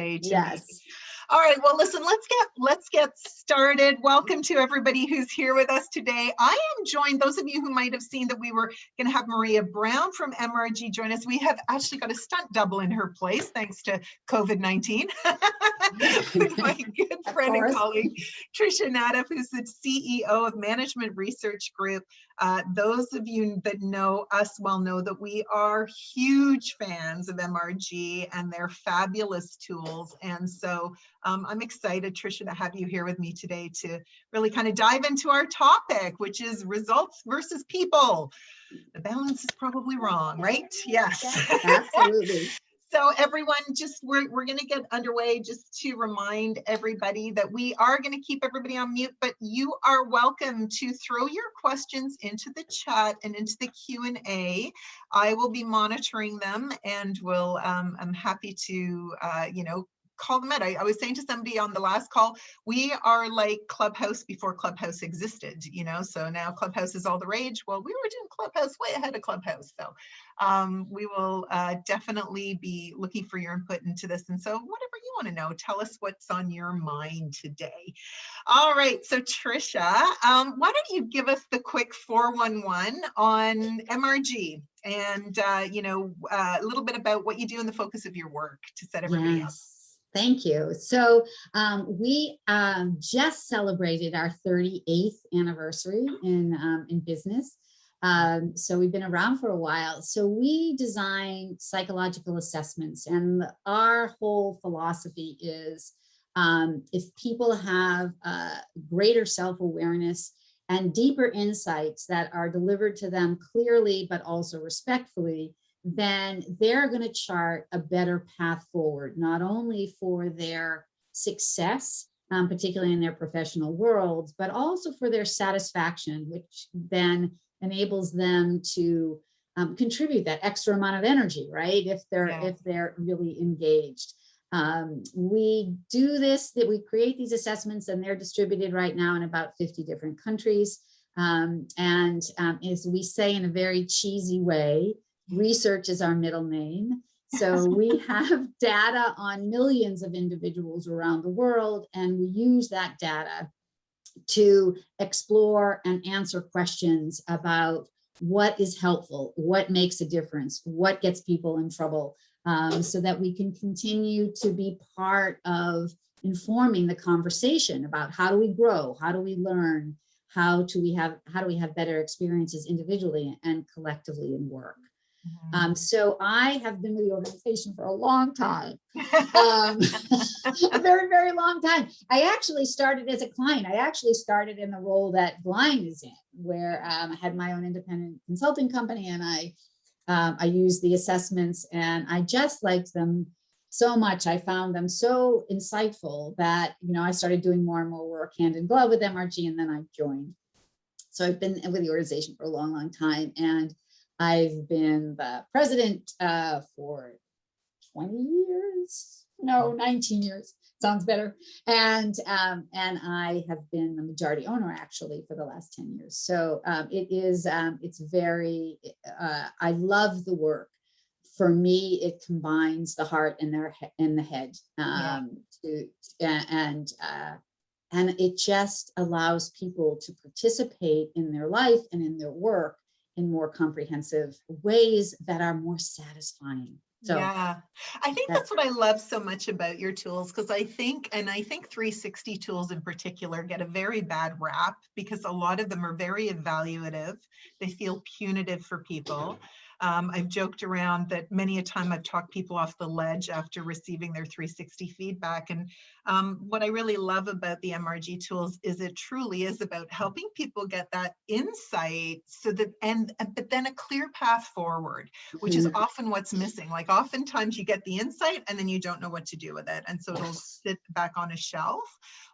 Yes. All right, well, listen, let's get started. Welcome to everybody who's here with us today. I am joined, those of you who might have seen that we were going to have Maria Brown from MRG join us. We have actually got a stunt double in her place, thanks to COVID-19, with my good friend and colleague, Tricia Naddaff, who's the CEO of Management Research Group. Those of you that know us well know that we are huge fans of MRG and their fabulous tools. And so I'm excited, Tricia, to have you here with me today to really kind of dive into our topic, which is results versus people. The balance is probably wrong, right? Yes. Absolutely. So everyone, just we're going to get underway. Just to remind everybody that we are going to keep everybody on mute, but you are welcome to throw your questions into the chat and into the Q&A. I will be monitoring them, and will I'm happy to call them out. I was saying to somebody on the last call, we are like Clubhouse before Clubhouse existed, so now Clubhouse is all the rage. Well, we were doing Clubhouse way ahead of Clubhouse. So we will definitely be looking for your input into this. And so whatever you want to know, tell us what's on your mind today. All right, so Tricia, why don't you give us the quick 411 on MRG and, a little bit about what you do and the focus of your work to set everybody up. Thank you. So we just celebrated our 38th anniversary in business. So we've been around for a while. So we design psychological assessments, and our whole philosophy is if people have greater self-awareness and deeper insights that are delivered to them clearly, but also respectfully, then they're going to chart a better path forward, not only for their success, particularly in their professional worlds, but also for their satisfaction, which then enables them to contribute that extra amount of energy, right? If they're really engaged. We do this, that we create these assessments, and they're distributed right now in about 50 different countries. As we say in a very cheesy way, research is our middle name. So we have data on millions of individuals around the world, and we use that data to explore and answer questions about what is helpful, what makes a difference, what gets people in trouble, so that we can continue to be part of informing the conversation about how do we grow, how do we learn, how do we have better experiences individually and collectively in work. So I have been with the organization for a long time, a very, very long time. I actually started as a client. I actually started in the role that Glain is in, where I had my own independent consulting company, and I used the assessments, and I just liked them so much. I found them so insightful that, I started doing more and more work hand in glove with MRG, and then I joined. So I've been with the organization for a long, long time, and I've been the president for 20 years, no, 19 years, sounds better. And I have been the majority owner actually for the last 10 years. So it's very, I love the work. For me, it combines the heart and the head, and it just allows people to participate in their life and in their work in more comprehensive ways that are more satisfying. So yeah, I think that's what I love so much about your tools, because I think 360 tools in particular get a very bad rap because a lot of them are very evaluative. They feel punitive for people. I've joked around that many a time I've talked people off the ledge after receiving their 360 feedback. And what I really love about the MRG tools is it truly is about helping people get that insight, so that but then a clear path forward, which is often what's missing. Like oftentimes you get the insight and then you don't know what to do with it, and so it'll sit back on a shelf.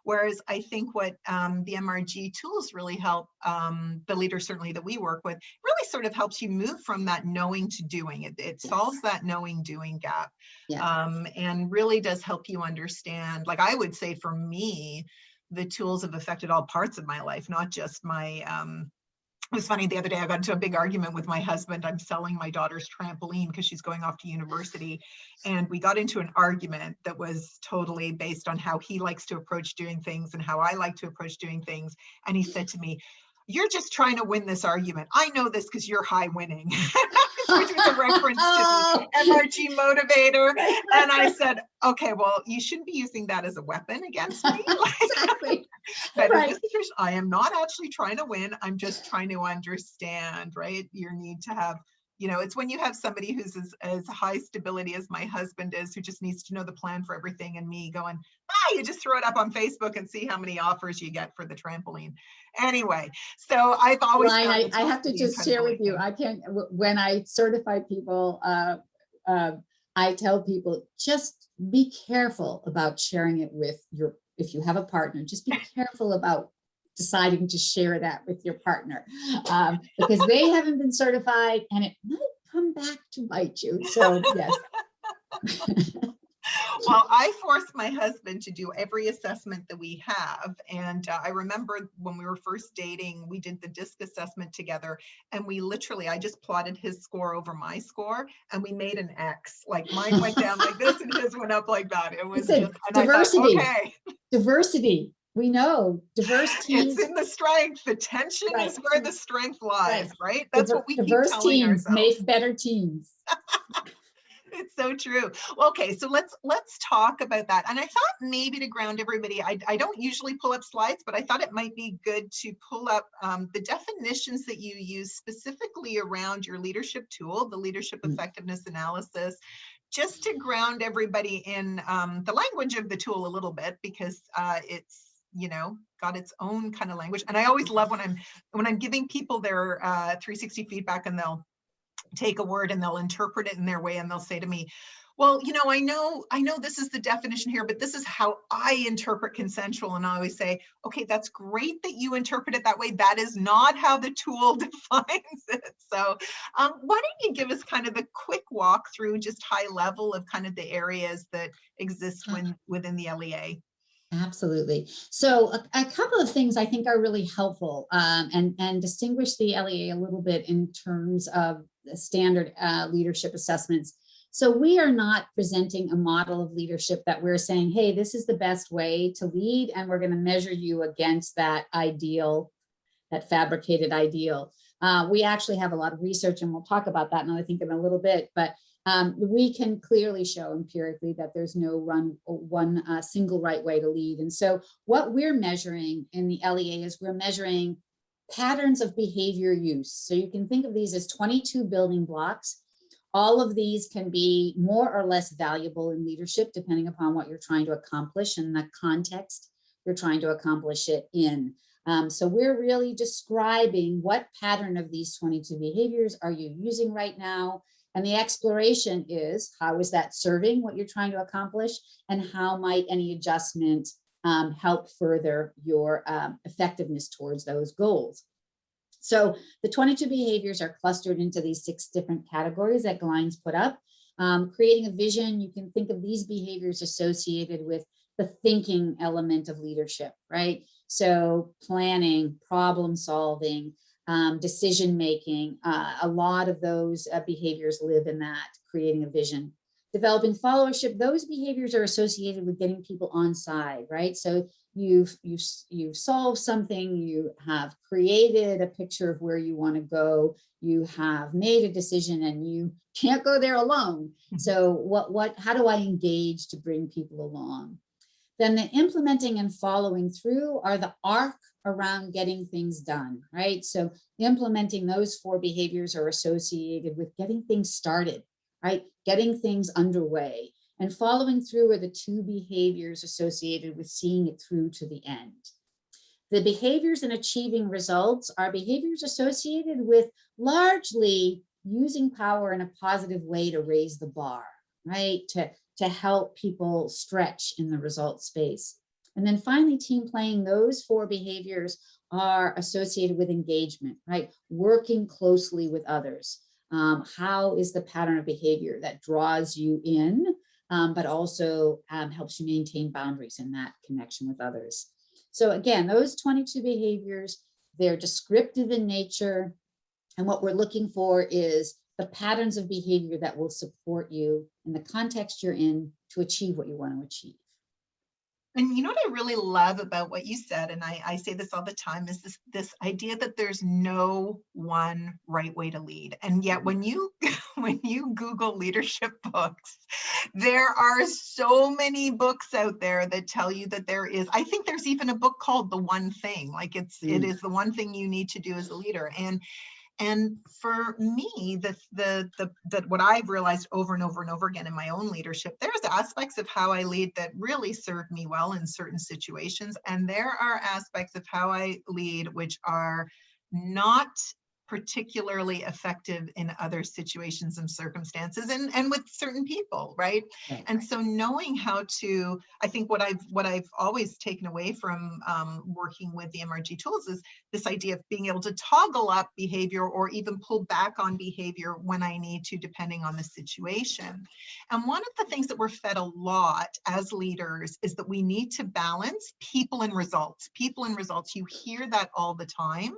Whereas I think what the MRG tools really help the leaders certainly that we work with, really sort of helps you move from that knowing to doing. It solves that knowing doing gap, and really does help you understand. Like I would say for me, the tools have affected all parts of my life, not just my It was funny, the other day I got into a big argument with my husband. I'm selling my daughter's trampoline because she's going off to university. And we got into an argument that was totally based on how he likes to approach doing things and how I like to approach doing things. And he said to me, "You're just trying to win this argument. I know this because you're high winning," which was a reference to the MRG motivator. And I said, okay, well, you shouldn't be using that as a weapon against me. Exactly. But Right. in this situation, I am not actually trying to win. I'm just trying to understand, right? Your need to have, it's when you have somebody who's as high stability as my husband is, who just needs to know the plan for everything, and me going, you just throw it up on Facebook and see how many offers you get for the trampoline. Anyway, so I've always Glain, I have to just share with you, I can't, when I certify people, I tell people, just be careful about sharing it with if you have a partner, just be careful about deciding to share that with your partner, because they haven't been certified and it might come back to bite you. So yes. Well, I forced my husband to do every assessment that we have. And I remember when we were first dating, we did the DISC assessment together. And I just plotted his score over my score. And we made an X. Like mine went down like this and his went up like that. It was just, and diversity. I thought, okay. Diversity. We know diverse teams. It's in the strength. The tension right. is where the strength lies, right? That's what we keep diverse telling teams ourselves. Make better teams. It's so true. Well, okay, so let's talk about that. And I thought maybe to ground everybody, I don't usually pull up slides, but I thought it might be good to pull up the definitions that you use specifically around your leadership tool, the leadership effectiveness analysis, just to ground everybody in the language of the tool a little bit, because it's got its own kind of language. And I always love when I'm giving people their 360 feedback, and they'll take a word and they'll interpret it in their way, and they'll say to me, well, I know this is the definition here, but this is how I interpret consensual. And I always say, okay, that's great that you interpret it that way. That is not how the tool defines it. So why don't you give us kind of a quick walk through, just high level, of kind of the areas that exist within the LEA? Absolutely. So a couple of things I think are really helpful and distinguish the LEA a little bit in terms of the standard leadership assessments. So we are not presenting a model of leadership that we're saying, hey, this is the best way to lead, and we're going to measure you against that ideal, that fabricated ideal. We actually have a lot of research, and we'll talk about that, and I think in a little bit, but we can clearly show empirically that there's no one single right way to lead. And so what we're measuring in the LEA is we're measuring patterns of behavior use. So you can think of these as 22 building blocks. All of these can be more or less valuable in leadership, depending upon what you're trying to accomplish and the context you're trying to accomplish it in. So we're really describing what pattern of these 22 behaviors are you using right now. And the exploration is, how is that serving what you're trying to accomplish, and how might any adjustment help further your effectiveness towards those goals. So the 22 behaviors are clustered into these 6 different categories that Glein's put up. Creating a vision, you can think of these behaviors associated with the thinking element of leadership, right? So planning, problem solving, decision-making, a lot of those behaviors live in that, creating a vision. Developing followership, those behaviors are associated with getting people on side, right? So you've solved something, you have created a picture of where you want to go, you have made a decision, and you can't go there alone. So how do I engage to bring people along? Then the implementing and following through are the arc around getting things done, right? So implementing those 4 behaviors are associated with getting things started, right? Getting things underway. And following through are the 2 behaviors associated with seeing it through to the end. The behaviors in achieving results are behaviors associated with largely using power in a positive way to raise the bar, right? To help people stretch in the result space. And then finally, team playing, those 4 behaviors are associated with engagement, right? Working closely with others. How is the pattern of behavior that draws you in, but also helps you maintain boundaries in that connection with others? So again, those 22 behaviors, They're descriptive in nature. And what we're looking for is the patterns of behavior that will support you in the context you're in to achieve what you want to achieve. And you know what I really love about what you said, and I say this all the time, is this idea that there's no one right way to lead. And yet when you when you Google leadership books, there are so many books out there that tell you that there is, I think there's even a book called The One Thing, like it is the one thing you need to do as a leader. And for me, what I've realized over and over and over again in my own leadership, there's aspects of how I lead that really serve me well in certain situations. And there are aspects of how I lead which are not particularly effective in other situations and circumstances and with certain people, right? Right. And so knowing how to, I think what I've always taken away from working with the MRG tools is this idea of being able to toggle up behavior or even pull back on behavior when I need to, depending on the situation. And one of the things that we're fed a lot as leaders is that we need to balance people and results. People and results, you hear that all the time.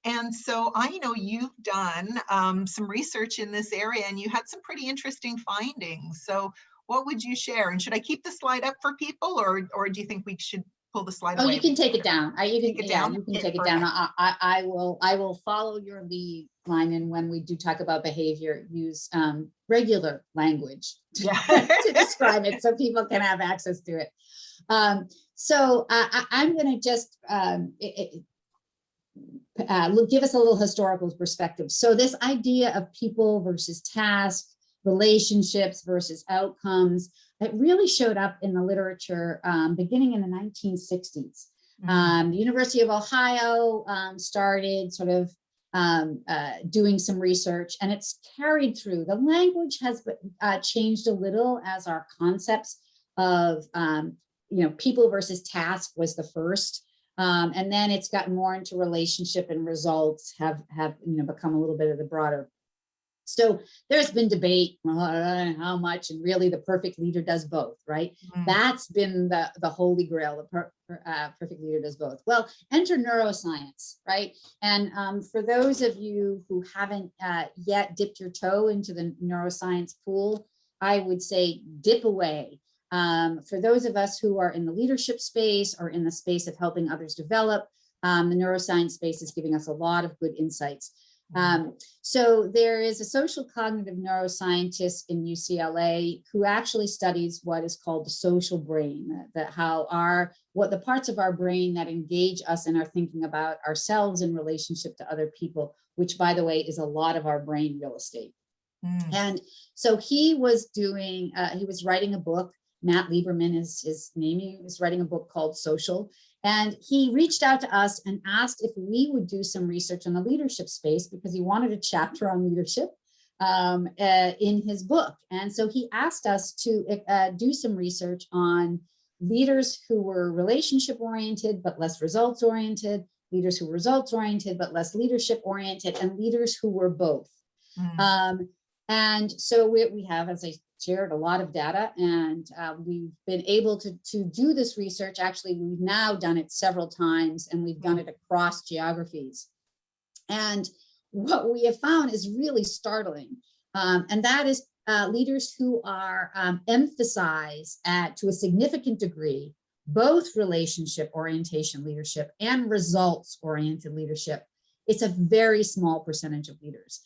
And so I know you've done some research in this area and you had some pretty interesting findings. So what would you share? And should I keep the slide up for people or do you think we should pull the slide away? Oh, you can take it down. You can Okay, take it down. I will follow your lead line, and when we do talk about behavior, use regular language to describe it so people can have access to it. So I'm going to just give us a little historical perspective. So this idea of people versus tasks, relationships versus outcomes, it really showed up in the literature beginning in the 1960s. The University of Ohio started sort of doing some research, and it's carried through. The language has changed a little as our concepts of people versus task was the first. And then it's gotten more into relationship, and results have become a little bit of the broader. So there's been debate how much, and really the perfect leader does both, right? That's been the holy grail. The perfect leader does both. Well, enter neuroscience, right? And for those of you who haven't yet dipped your toe into the neuroscience pool, I would say dip away. For those of us who are in the leadership space or in the space of helping others develop, the neuroscience space is giving us a lot of good insights. So there is a social cognitive neuroscientist in UCLA who actually studies what is called the social brain, what the parts of our brain that engage us in our thinking about ourselves in relationship to other people, which, by the way, is a lot of our brain real estate. And so he was writing a book. Matt Lieberman is his name. He was writing a book called Social. And he reached out to us and asked if we would do some research on the leadership space because he wanted a chapter on leadership in his book. And so he asked us to do some research on leaders who were relationship oriented but less results oriented, leaders who were results oriented but less leadership oriented, and leaders who were both. And so we have, as I shared, a lot of data, and we've been able to do this research. Actually, we've now done it several times, and we've done it across geographies. And what we have found is really startling, and that is leaders who are emphasize to a significant degree both relationship orientation leadership and results oriented leadership. It's a very small percentage of leaders.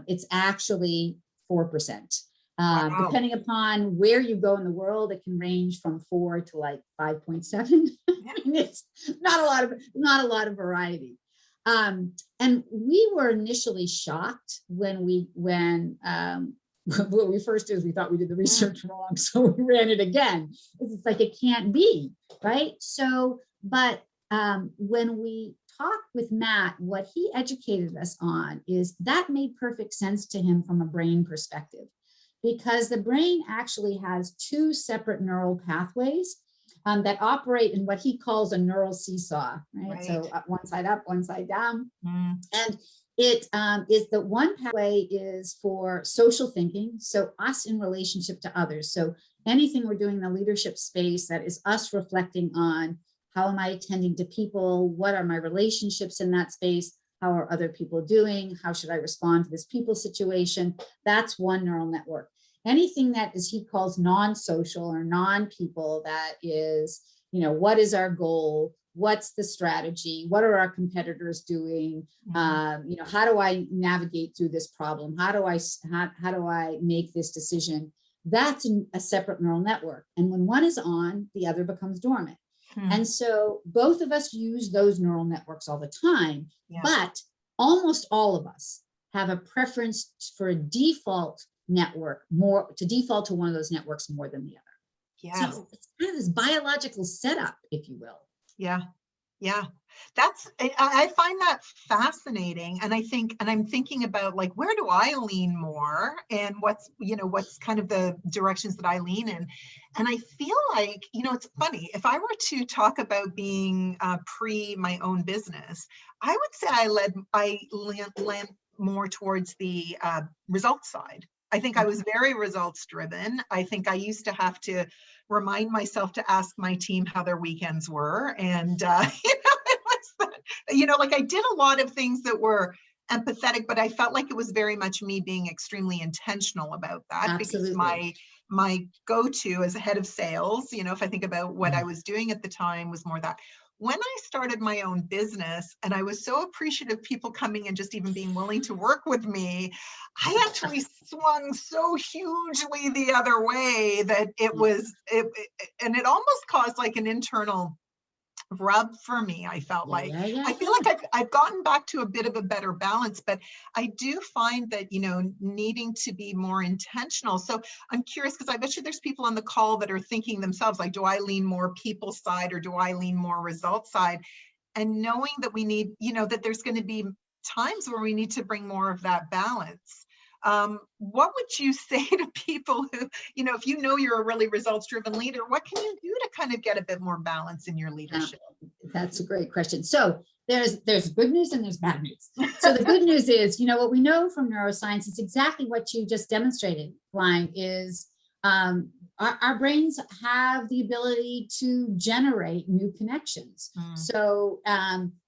It's actually 4%. Wow. Depending upon where you go in the world, it can range from 4 to like 5.7. It's not a lot of variety. And we were initially shocked when what we first did is we thought we did the research wrong, so we ran it again. It's like it can't be, right? So, but when we talked with Matt, what he educated us on is that made perfect sense to him from a brain perspective, because the brain actually has two separate neural pathways that operate in what he calls a neural seesaw, right? So one side up, one side down. And it is the one pathway is for social thinking, so us in relationship to others. So anything we're doing in the leadership space that is us reflecting on How am I attending to people? What are my relationships in that space? How are other people doing? How should I respond to this people situation? That's one neural network. Anything that is he calls non-social or non-people, that is, what is our goal? What's the strategy? What are our competitors doing? How do I navigate through this problem? How do I make this decision? That's a separate neural network. And when one is on, the other becomes dormant. And so both of us use those neural networks all the time, but almost all of us have a preference for a default network, to default to one of those networks more than the other. Yes. So it's kind of this biological setup, if you will. Yeah. Yeah. I find that fascinating. And I'm thinking about, like, where do I lean more, and what's kind of the directions that I lean in. And I feel like, it's funny, if I were to talk about being pre my own business, I would say I lent more towards the results side. I think I was very results driven. I think I used to have to remind myself to ask my team how their weekends were. And, like, I did a lot of things that were empathetic, but I felt like it was very much me being extremely intentional about that. Absolutely. Because my go-to as a head of sales, if I think about what I was doing at the time, was more that. When I started my own business, and I was so appreciative of people coming and just even being willing to work with me, I actually swung so hugely the other way that and it almost caused like an internal rub for me. I felt like I feel like I've gotten back to a bit of a better balance, but I do find that, needing to be more intentional. So I'm curious, because I bet you there's people on the call that are thinking themselves, like, do I lean more people side or do I lean more result side? And knowing that we need, that there's going to be times where we need to bring more of that balance. What would you say to people who, if you're a really results driven leader, what can you do to kind of get a bit more balance in your leadership? That's a great question. So there's good news and there's bad news. So the good news is, what we know from neuroscience is exactly what you just demonstrated, Glain, is our brains have the ability to generate new connections. So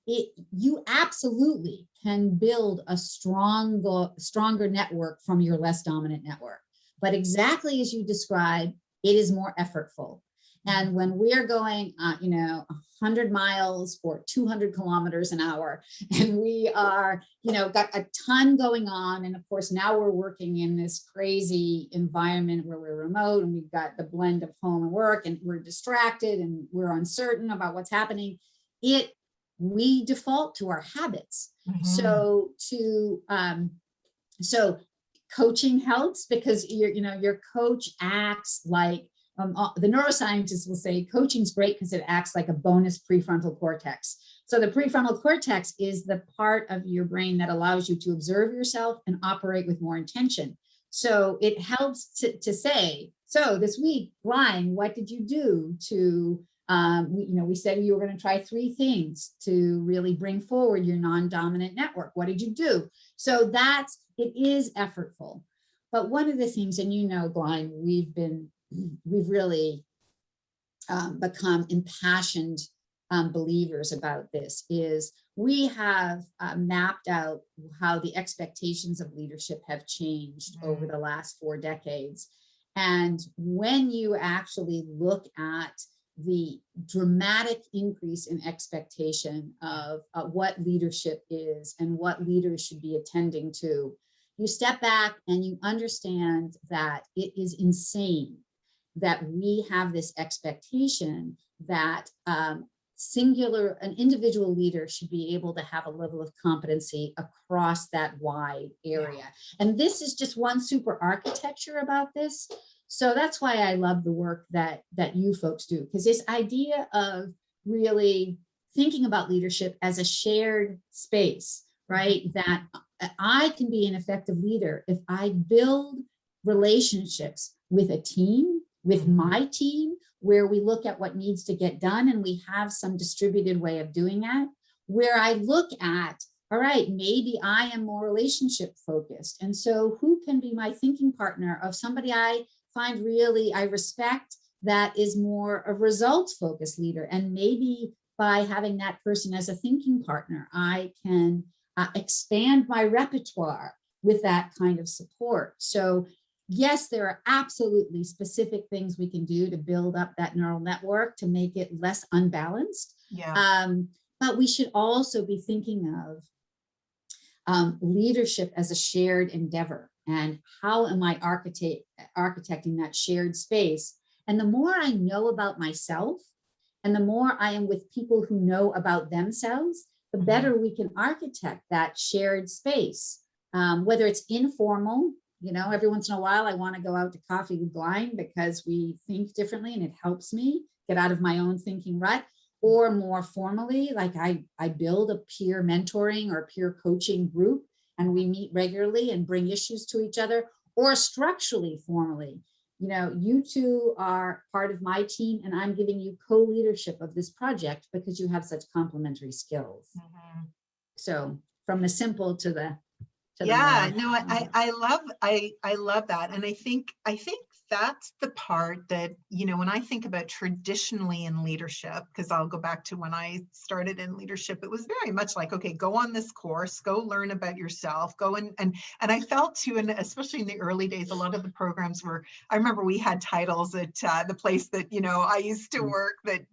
you absolutely can build a stronger network from your less dominant network. But exactly as you described, it is more effortful. And when we're going, 100 miles or 200 kilometers an hour, and we are, got a ton going on. And of course, now we're working in this crazy environment where we're remote, and we've got the blend of home and work, and we're distracted and we're uncertain about what's happening. We default to our habits. So coaching helps, because your coach acts like, the neuroscientists will say coaching's great because it acts like a bonus prefrontal cortex. So the prefrontal cortex is the part of your brain that allows you to observe yourself and operate with more intention. So it helps to say, so this week, Glain, what did you do to, we said you were going to try 3 things to really bring forward your non-dominant network. What did you do? So it is effortful. But one of the things, and Glain, we've really become impassioned believers about this, is we have mapped out how the expectations of leadership have changed over the last 4 decades. And when you actually look at the dramatic increase in expectation of what leadership is and what leaders should be attending to, you step back and you understand that it is insane that we have this expectation that an individual leader should be able to have a level of competency across that wide area. And this is just one super architecture about this. So that's why I love the work that you folks do, because this idea of really thinking about leadership as a shared space, right? That I can be an effective leader if I build relationships with a team, with my team, where we look at what needs to get done and we have some distributed way of doing that, where I look at, all right, maybe I am more relationship focused. And so who can be my thinking partner of somebody I find I respect, that is more a results focused leader. And maybe by having that person as a thinking partner, I can expand my repertoire with that kind of support. So yes, there are absolutely specific things we can do to build up that neural network to make it less unbalanced. Yeah. But we should also be thinking of leadership as a shared endeavor, and how am I architecting that shared space? And the more I know about myself, and the more I am with people who know about themselves, the better we can architect that shared space. Whether it's informal, every once in a while, I want to go out to coffee with Glain because we think differently and it helps me get out of my own thinking rut. Or more formally, like I build a peer mentoring or peer coaching group, and we meet regularly and bring issues to each other. Or structurally, formally, you two are part of my team and I'm giving you co-leadership of this project because you have such complementary skills. So from the simple to the yeah, more. no, I love that. And I think that's the part that, when I think about traditionally in leadership, because I'll go back to when I started in leadership, it was very much like, okay, go on this course, go learn about yourself, go and I felt too, and especially in the early days, a lot of the programs were, I remember we had titles at the place that, I used to work that,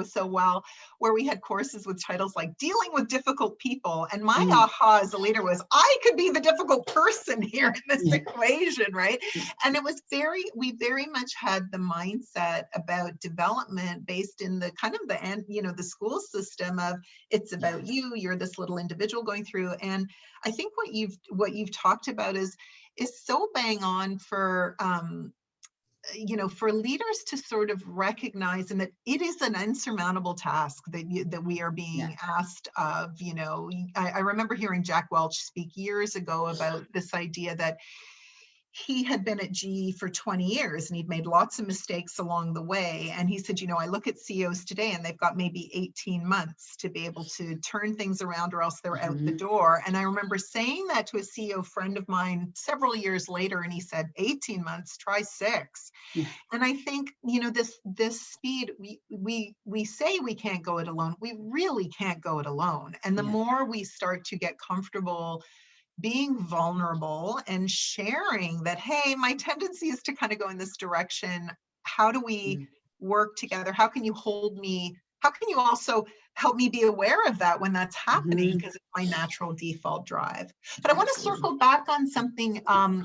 so well, where we had courses with titles like dealing with difficult people. And my aha as a leader was, I could be the difficult person here in this equation, right? And it was we very much had the mindset about development based in the kind of the school system of it's about you, you're this little individual going through. And I think what you've talked about is so bang on for for leaders to sort of recognize, and that it is an insurmountable task that we are being asked of. I remember hearing Jack Welch speak years ago about this idea that he had been at GE for 20 years and he'd made lots of mistakes along the way. And he said, I look at CEOs today and they've got maybe 18 months to be able to turn things around or else they're out the door. And I remember saying that to a CEO friend of mine several years later, and he said, 18 months, try 6. And I think, this speed, we say we can't go it alone. We really can't go it alone. And the more we start to get comfortable being vulnerable and sharing that, hey, my tendency is to kind of go in this direction. How do we work together? How can you hold me? How can you also help me be aware of that when that's happening? Because it's my natural default drive. But I want to circle back on something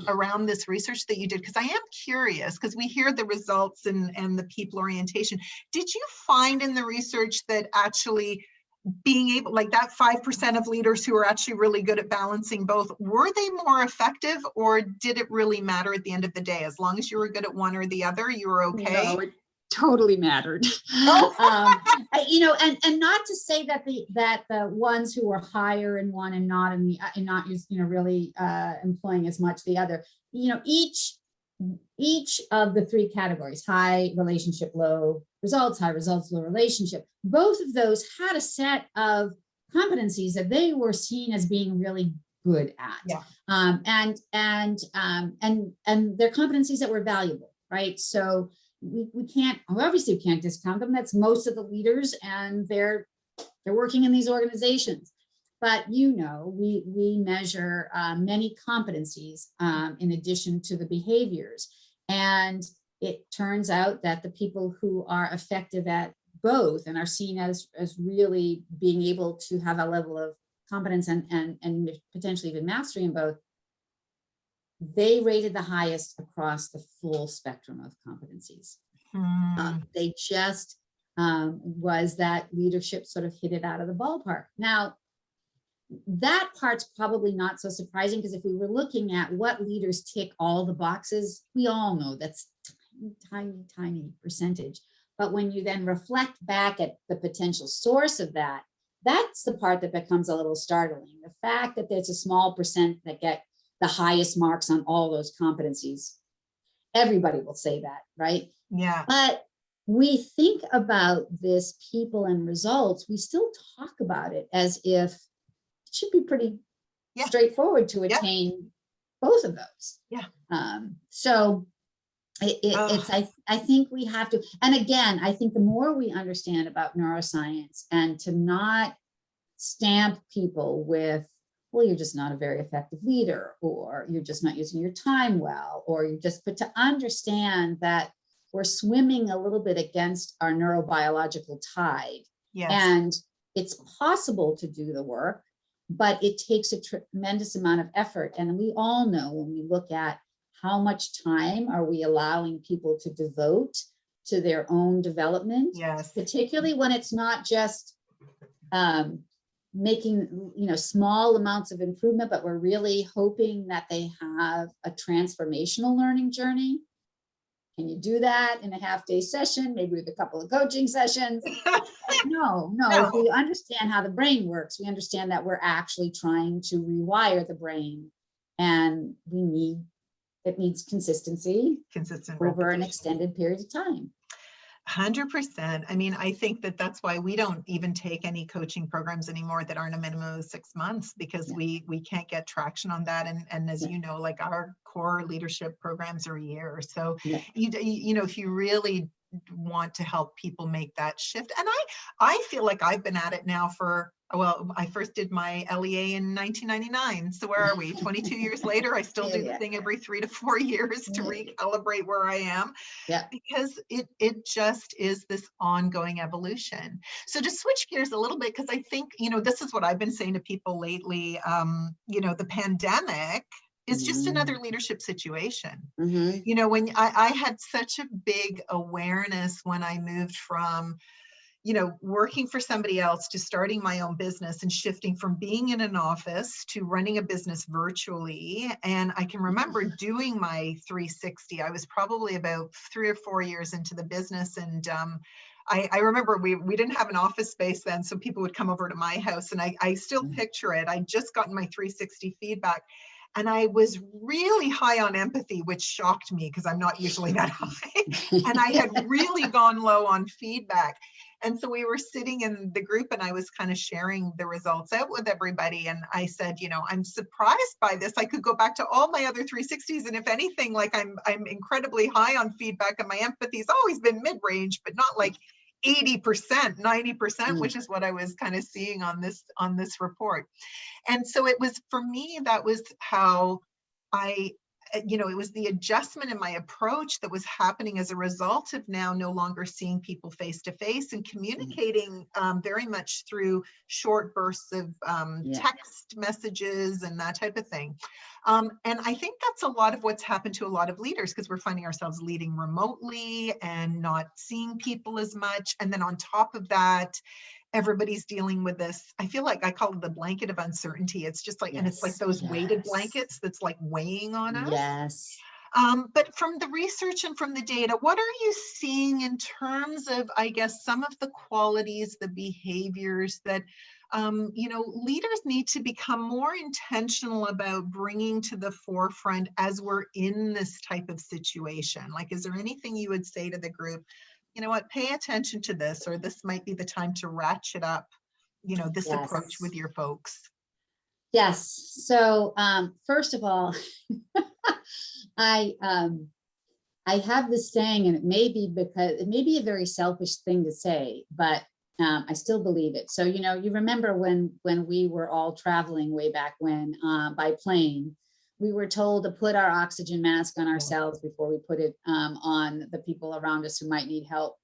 around this research that you did, because I am curious, because we hear the results and the people orientation. Did you find in the research that actually being able, like that 5% of leaders who are actually really good at balancing both, were they more effective, or did it really matter at the end of the day? As long as you were good at one or the other, you were okay? No, it totally mattered. And not to say that the ones who were higher in one and not in the and not really employing as much the other, each of the 3 categories, high relationship, low results, high results, low relationship, both of those had a set of competencies that they were seen as being really good at. And they're competencies that were valuable, right? So we can't, obviously we can't discount them. That's most of the leaders, and they're working in these organizations. But we measure many competencies in addition to the behaviors. And it turns out that the people who are effective at both and are seen as really being able to have a level of competence and potentially even mastery in both, they rated the highest across the full spectrum of competencies. They just was that leadership sort of hit it out of the ballpark. Now, that part's probably not so surprising, because if we were looking at what leaders tick all the boxes, we all know that's tiny percentage. But when you then reflect back at the potential source of that, that's the part that becomes a little startling. The fact that there's a small percent that get the highest marks on all those competencies. Everybody will say that, right? Yeah. But we think about this people and results, we still talk about it as if it should be pretty straightforward to attain both of those. Yeah. So I think we have to, and again, I think the more we understand about neuroscience, and to not stamp people with, well, you're just not a very effective leader, or you're just not using your time well, or but to understand that we're swimming a little bit against our neurobiological tide. Yes. And it's possible to do the work, but it takes a tremendous amount of effort. And we all know, when we look at how much time are we allowing people to devote to their own development, yes, particularly when it's not just making, small amounts of improvement, but we're really hoping that they have a transformational learning journey. Can you do that in a half-day session, maybe with a couple of coaching sessions? No. If we understand how the brain works, we understand that we're actually trying to rewire the brain, and it needs consistency over an extended period of time. 100%. I mean, I think that's why we don't even take any coaching programs anymore that aren't a minimum of 6 months, because we can't get traction on that. And as you know, like, our core leadership programs are a year. So, if you really want to help people make that shift, and I feel like I've been at it now I first did my LEA in 1999. So where are we? 22 years later, I still do the thing every 3 to 4 years to recalibrate where I am. Yeah. Because it just is this ongoing evolution. So to switch gears a little bit, because I think, this is what I've been saying to people lately, the pandemic is just another leadership situation. When I had such a big awareness when I moved from working for somebody else to starting my own business, and shifting from being in an office to running a business virtually. And I can remember doing my 360. I was probably about 3 or 4 years into the business. And I remember we didn't have an office space then, so people would come over to my house, and I still picture it. I'd just gotten my 360 feedback. And I was really high on empathy, which shocked me because I'm not usually that high. And I had really gone low on feedback. And so we were sitting in the group, and I was kind of sharing the results out with everybody. And I said, I'm surprised by this. I could go back to all my other 360s. And if anything, like, I'm incredibly high on feedback, and my empathy's always been mid-range, but not like 80%, 90%, which is what I was kind of seeing on this report. And so it was, for me, that was how it was the adjustment in my approach that was happening as a result of now no longer seeing people face to face, and communicating very much through short bursts of text messages and that type of thing. And I think that's a lot of what's happened to a lot of leaders, because we're finding ourselves leading remotely and not seeing people as much. And then on top of that, everybody's dealing with this. I feel like I call it the blanket of uncertainty. It's just like, and it's like those weighted blankets that's like weighing on us. Yes. But from the research and from the data, what are you seeing in terms of, I guess, some of the qualities, the behaviors that, leaders need to become more intentional about bringing to the forefront as we're in this type of situation? Like, is there anything you would say to the group? You know what, pay attention to this, or this might be the time to ratchet up, this approach with your folks. Yes. So first of all, I have this saying, and it may be a very selfish thing to say, but I still believe it. So, you remember when we were all traveling way back when by plane, we were told to put our oxygen mask on ourselves before we put it on the people around us who might need help.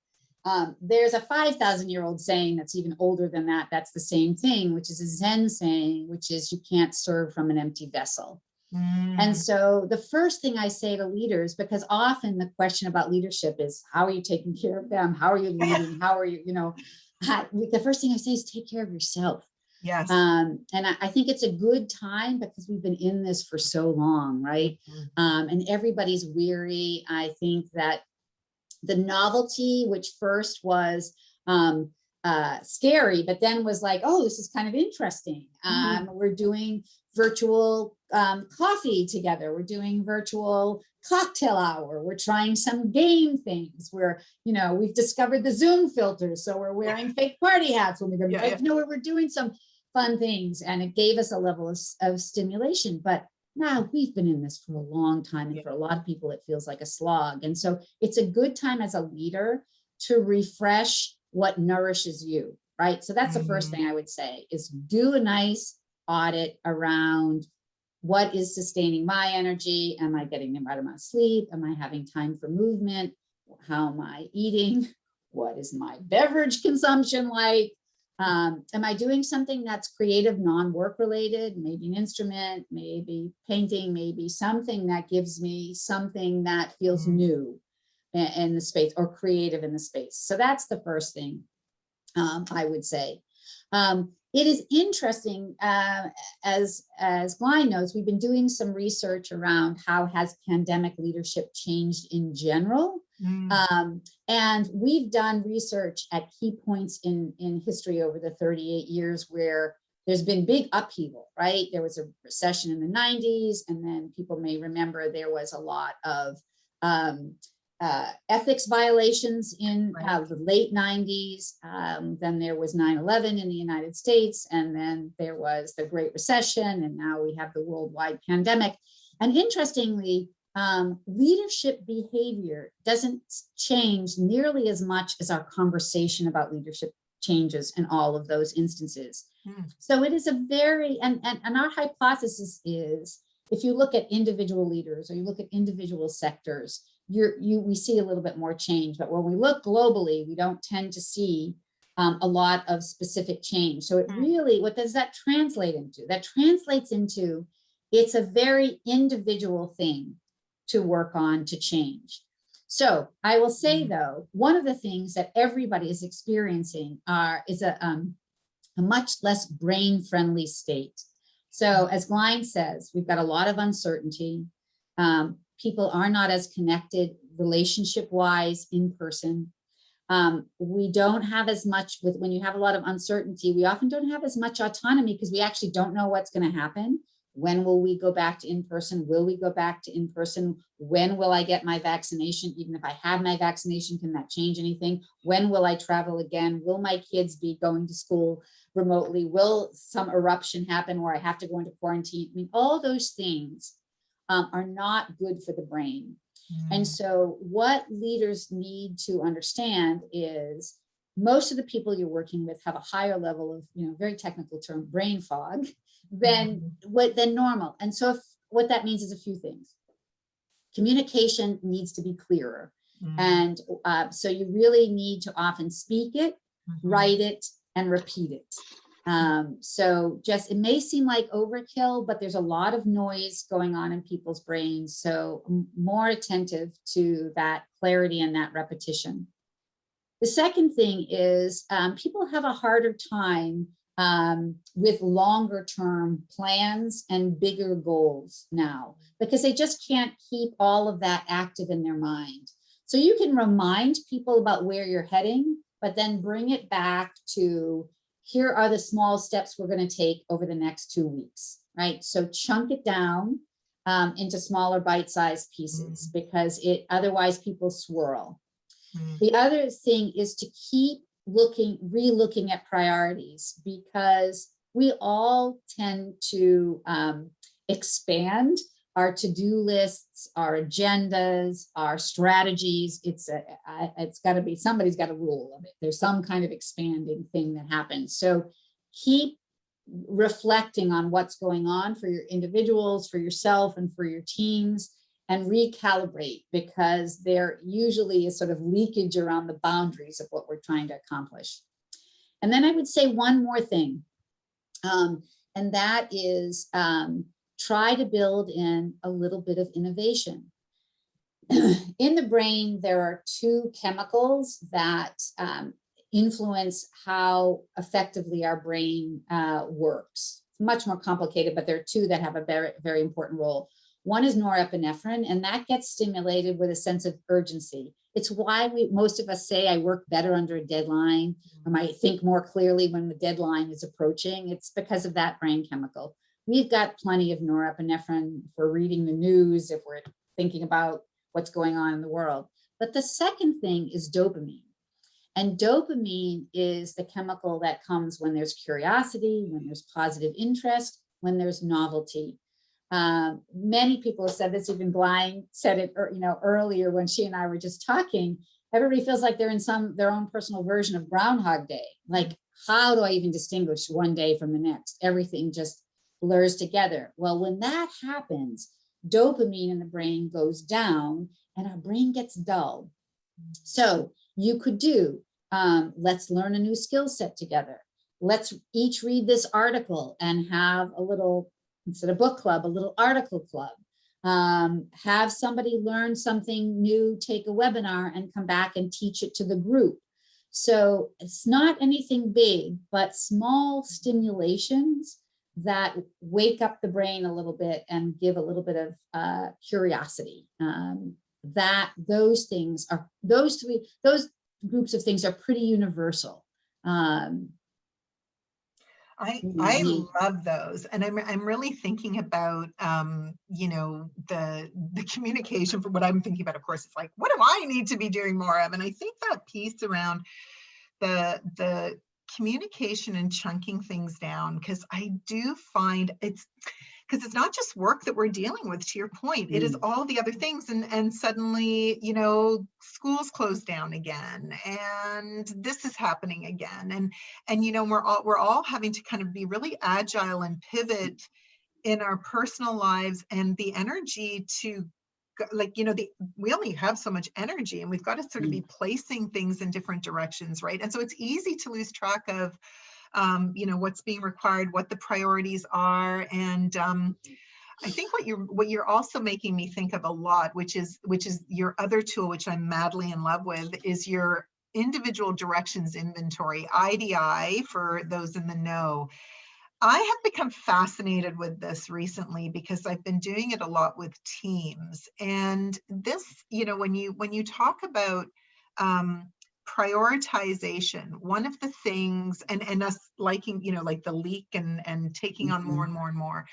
There's a 5,000-year-old saying that's even older than that. That's the same thing, which is a Zen saying, which is, you can't serve from an empty vessel. And so the first thing I say to leaders, because often the question about leadership is, how are you taking care of them? How are you leading? How are you, the first thing I say is take care of yourself. Yes. And I think it's a good time, because we've been in this for so long, right? And everybody's weary. I think that the novelty, which first was scary, but then was like, oh, this is kind of interesting. We're doing virtual coffee together. We're doing virtual cocktail hour. We're trying some game things where, we've discovered the Zoom filters. So we're wearing fake party hats when we go, we're doing some fun things. And it gave us a level of stimulation. But Now, we've been in this for a long time, and for a lot of people, it feels like a slog. And so it's a good time as a leader to refresh what nourishes you, right? So that's the first thing I would say, is do a nice audit around what is sustaining my energy. Am I getting the right amount of sleep? Am I having time for movement? How am I eating? What is my beverage consumption like? Am I doing something that's creative, non-work related? Maybe an instrument, maybe painting, maybe something that gives me something that feels new in the space, or creative in the space. So that's the first thing I would say. It is interesting, as Glain knows, we've been doing some research around how has pandemic leadership changed in general. And we've done research at key points in history over the 38 years where there's been big upheaval, right? There was a recession in the 90s, and then people may remember there was a lot of ethics violations in the late 90s. Then there was 9/11 in the United States, and then there was the Great Recession, and now we have the worldwide pandemic. And interestingly, leadership behavior doesn't change nearly as much as our conversation about leadership changes in all of those instances. So it is a very, and our hypothesis is, if you look at individual leaders or you look at individual sectors, we see a little bit more change. But when we look globally, we don't tend to see a lot of specific change. So it really, what does that translate into? That translates into, it's a very individual thing to work on, to change. So I will say, though, one of the things that everybody is experiencing is a much less brain-friendly state. So as Glain says, we've got a lot of uncertainty. People are not as connected relationship-wise in person. We don't have as much when you have a lot of uncertainty, we often don't have as much autonomy because we actually don't know what's going to happen. When will we go back to in-person? Will we go back to in-person? When will I get my vaccination? Even if I have my vaccination, can that change anything? When will I travel again? Will my kids be going to school remotely? Will some eruption happen where I have to go into quarantine? I mean, all those things are not good for the brain. And so what leaders need to understand is most of the people you're working with have a higher level of, very technical term, brain fog than normal. And so what that means is a few things. Communication needs to be clearer. And so you really need to often speak it, write it, and repeat it. So it may seem like overkill, but there's a lot of noise going on in people's brains. So more attentive to that clarity and that repetition. The second thing is people have a harder time with longer term plans and bigger goals now, because they just can't keep all of that active in their mind. So you can remind people about where you're heading, but then bring it back to, here are the small steps we're going to take over the next 2 weeks, right? So chunk it down into smaller bite-sized pieces, because otherwise people swirl. The other thing is to keep re-looking at priorities, because we all tend to expand our to-do lists, our agendas, our strategies. It's got to be, somebody's got a rule of it. There's some kind of expanding thing that happens. So keep reflecting on what's going on for your individuals, for yourself, and for your teams, and recalibrate, because there usually is sort of leakage around the boundaries of what we're trying to accomplish. And then I would say one more thing, and that is try to build in a little bit of innovation. In the brain, there are two chemicals that influence how effectively our brain works. It's much more complicated, but there are two that have a very, very important role. One is norepinephrine, and that gets stimulated with a sense of urgency. It's why most of us say, I work better under a deadline, or I think more clearly when the deadline is approaching. It's because of that brain chemical. We've got plenty of norepinephrine for reading the news, if we're thinking about what's going on in the world. But the second thing is dopamine. And dopamine is the chemical that comes when there's curiosity, when there's positive interest, when there's novelty. Many people have said this, even Glain said it, earlier when she and I were just talking. Everybody feels like they're in their own personal version of Groundhog Day. Like, how do I even distinguish one day from the next? Everything just blurs together. Well, when that happens, dopamine in the brain goes down and our brain gets dull. So you could do, let's learn a new skill set together. Let's each read this article and have a little, instead of book club, a little article club. Have somebody learn something new, take a webinar and come back and teach it to the group. So it's not anything big, but small stimulations that wake up the brain a little bit and give a little bit of curiosity. Those groups of things are pretty universal. I love those, and I'm really thinking about the communication. For what I'm thinking about, of course, it's like, what do I need to be doing more of? And I think that piece around the communication and chunking things down, because I do find because it's not just work that we're dealing with, to your point. It is all the other things, and suddenly, schools closed down again, and this is happening again, and we're all having to kind of be really agile and pivot in our personal lives, and the energy to, we only have so much energy, and we've got to sort of be placing things in different directions, right? And so it's easy to lose track of what's being required, what the priorities are. And I think what you're also making me think of a lot, which is your other tool, which I'm madly in love with, is your individual directions inventory, IDI, for those in the know. I have become fascinated with this recently because I've been doing it a lot with teams. And this, when you talk about prioritization, one of the things, and us liking, like the leak and taking on more and more and more,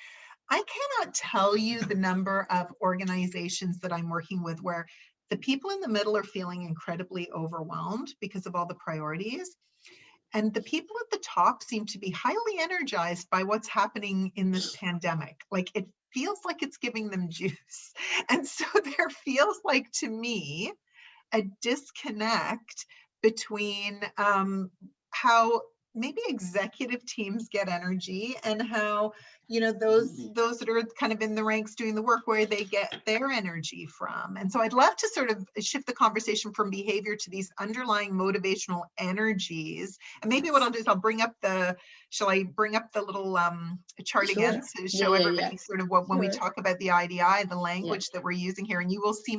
I cannot tell you the number of organizations that I'm working with where the people in the middle are feeling incredibly overwhelmed because of all the priorities. And the people at the top seem to be highly energized by what's happening in this pandemic. Like, it feels like it's giving them juice. And so there feels like, to me, a disconnect between how maybe executive teams get energy and how those that are kind of in the ranks doing the work, where they get their energy from. And so I'd love to sort of shift the conversation from behavior to these underlying motivational energies. And maybe what I'll do is shall I bring up the little chart again to show everybody sort of when we talk about the IDI, the language that we're using here, and you will see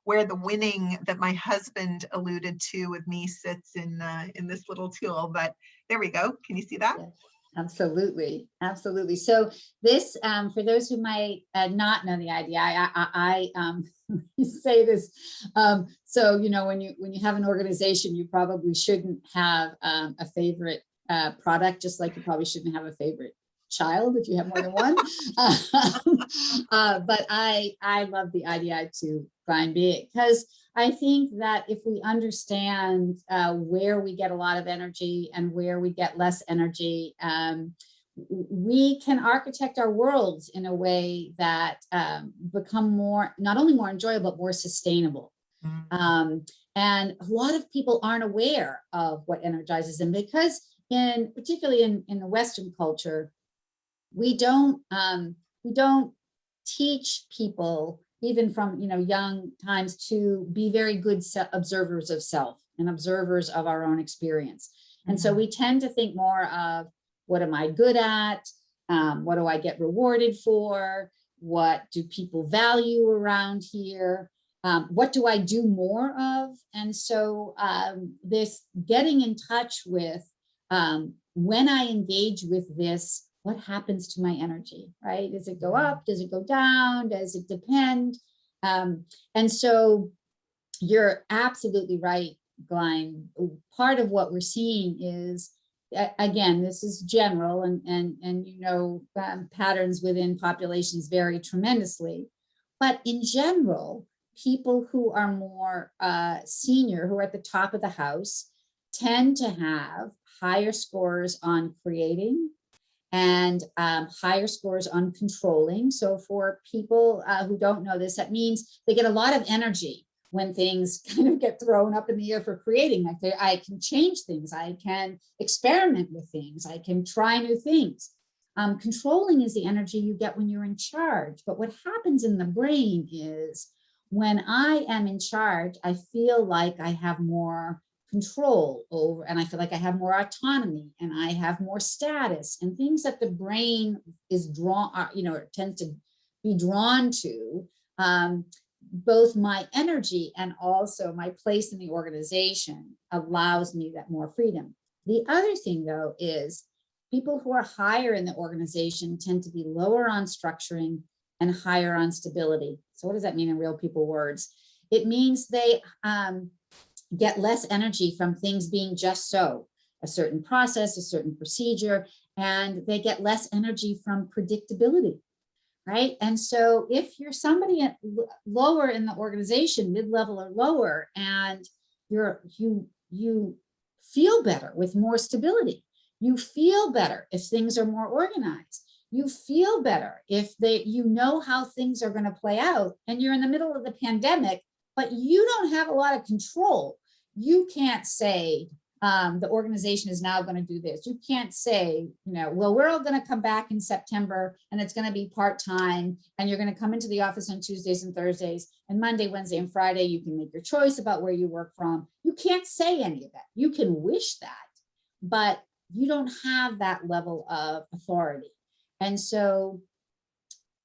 where the winning that my husband alluded to with me sits in this little tool. But there we go. Can you see that? Yes. Absolutely. So this, for those who might not know the IDI, I say this. So, when you have an organization, you probably shouldn't have a favorite product, just like you probably shouldn't have a favorite child if you have more than one. But I love the IDI to find big, because I think that if we understand where we get a lot of energy and where we get less energy, we can architect our worlds in a way that become not only more enjoyable, but more sustainable. And a lot of people aren't aware of what energizes them, because particularly in the Western culture, we don't teach people, even from young times, to be very good observers of self and observers of our own experience. And so we tend to think more of, what am I good at? What do I get rewarded for? What do people value around here? What do I do more of? And so this getting in touch with, when I engage with this, what happens to my energy, right? Does it go up? Does it go down? Does it depend? And so you're absolutely right, Glain. Part of what we're seeing is, again, this is general, and patterns within populations vary tremendously. But in general, people who are more senior, who are at the top of the house, tend to have higher scores on creating and higher scores on controlling. So for people who don't know this, that means they get a lot of energy when things kind of get thrown up in the air for creating. Like I can change things, I can experiment with things, I can try new things. Controlling is the energy you get when you're in charge. But what happens in the brain is when I am in charge, I feel like I have more control over, and I feel like I have more autonomy and I have more status and things that the brain is drawn, it tends to be drawn to. Both my energy and also my place in the organization allows me that more freedom. The other thing, though, is people who are higher in the organization tend to be lower on structuring and higher on stability. So what does that mean in real people words? It means they get less energy from things being just so, a certain process, a certain procedure, and they get less energy from predictability, right? And so if you're somebody lower in the organization, mid-level or lower, and you feel better with more stability, you feel better if things are more organized, you feel better if you know how things are going to play out, and you're in the middle of the pandemic, but you don't have a lot of control. You can't say the organization is now going to do this. You can't say, well, we're all going to come back in September and it's going to be part-time and you're going to come into the office on Tuesdays and Thursdays, and Monday, Wednesday, and Friday, you can make your choice about where you work from. You can't say any of that. You can wish that, but you don't have that level of authority. And so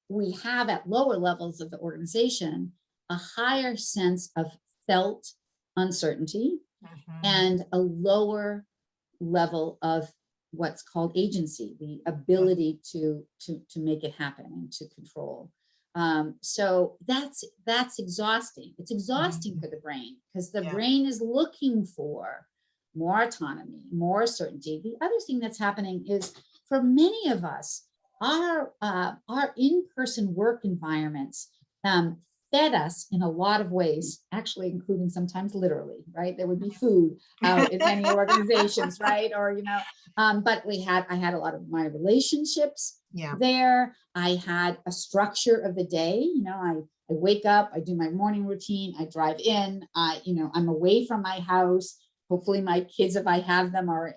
we have at lower levels of the organization a higher sense of felt uncertainty and a lower level of what's called agency, the ability to make it happen and to control. So that's exhausting. It's exhausting for the brain because the brain is looking for more autonomy, more certainty. The other thing that's happening is for many of us, our in-person work environments fed us in a lot of ways, actually, including sometimes literally, right? There would be food out in many organizations, right? Or, but I had a lot of my relationships there. I had a structure of the day. I wake up, I do my morning routine, I drive in, I'm away from my house. Hopefully my kids, if I have them, are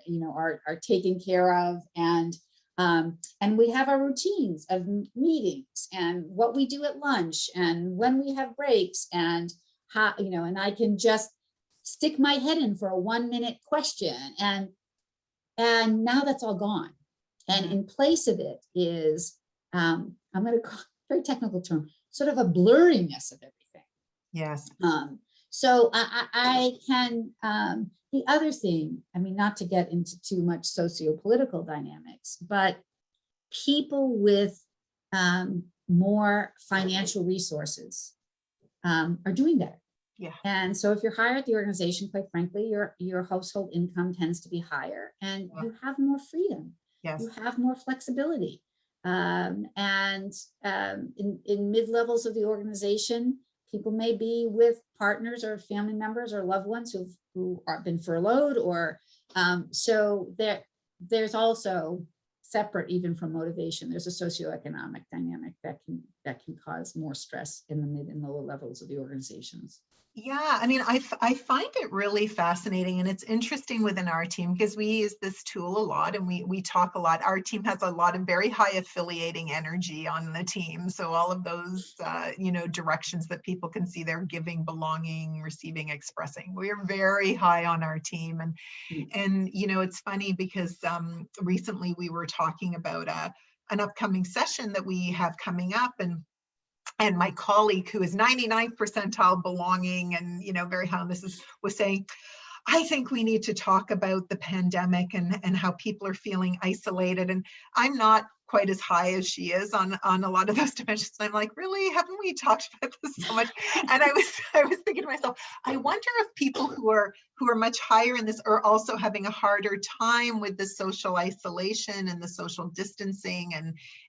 taken care of. And we have our routines of meetings and what we do at lunch and when we have breaks and how, and I can just stick my head in for a 1-minute question. And now that's all gone. And in place of it is, I'm going to call very technical term, sort of a blurriness of everything. Yes. So I can, the other thing, not to get into too much socio-political dynamics, but people with more financial resources are doing better. Yeah. And so if you're higher at the organization, quite frankly, your household income tends to be higher and you have more freedom. Yes. You have more flexibility. And in mid-levels of the organization, people may be with partners or family members or loved ones who have been furloughed, or so there's also separate even from motivation. There's a socioeconomic dynamic that can cause more stress in the mid and lower levels of the organizations. Yeah, I find it really fascinating, and it's interesting within our team because we use this tool a lot and we talk a lot. Our team has a lot of very high affiliating energy on the team. So all of those, directions that people can see, they're giving, belonging, receiving, expressing. We are very high on our team. And it's funny because recently we were talking about an upcoming session that we have coming up, and my colleague, who is 99th percentile belonging and, very high on this, was saying, I think we need to talk about the pandemic and how people are feeling isolated. And I'm not quite as high as she is on a lot of those dimensions. I'm like, really? Haven't we talked about this so much? And I was thinking to myself, I wonder if people who who are much higher in this are also having a harder time with the social isolation and the social distancing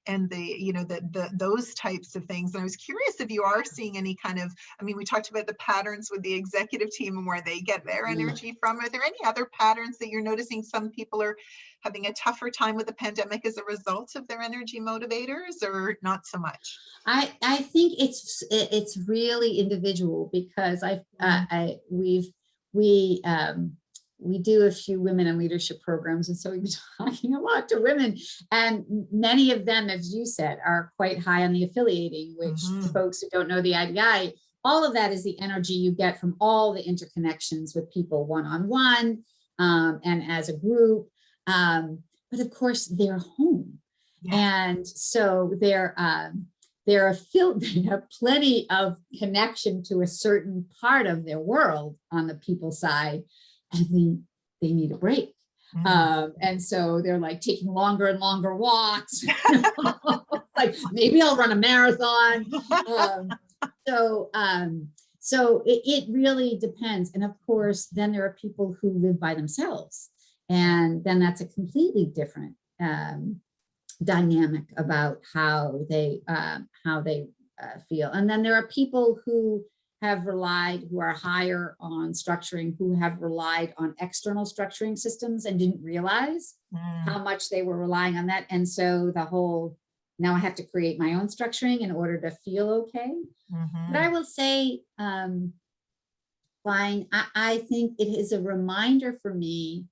and the, you know, those types of things. And I was curious if you are seeing any kind of, I mean, we talked about the patterns with the executive team and where they get their energy from. Are there any other patterns that you're noticing some people are having a tougher time with the pandemic as a result of their energy motivators, or not so much? I think it's really individual, because we do a few women in leadership programs, and so we've been talking a lot to women, and many of them, as you said, are quite high on the affiliating, which for folks who don't know the IBI, all of that is the energy you get from all the interconnections with people one-on-one, and as a group. But of course, they're home. And so they have plenty of connection to a certain part of their world on the people side, and they need a break. And so they're like taking longer and longer walks. Like, maybe I'll run a marathon. So it really depends. And of course, then there are people who live by themselves, and then that's a completely different dynamic about how they feel. And then there are people who are higher on structuring, who have relied on external structuring systems and didn't realize how much they were relying on that. And so the whole, now I have to create my own structuring in order to feel okay. But I will say, Glain, I think it is a reminder for me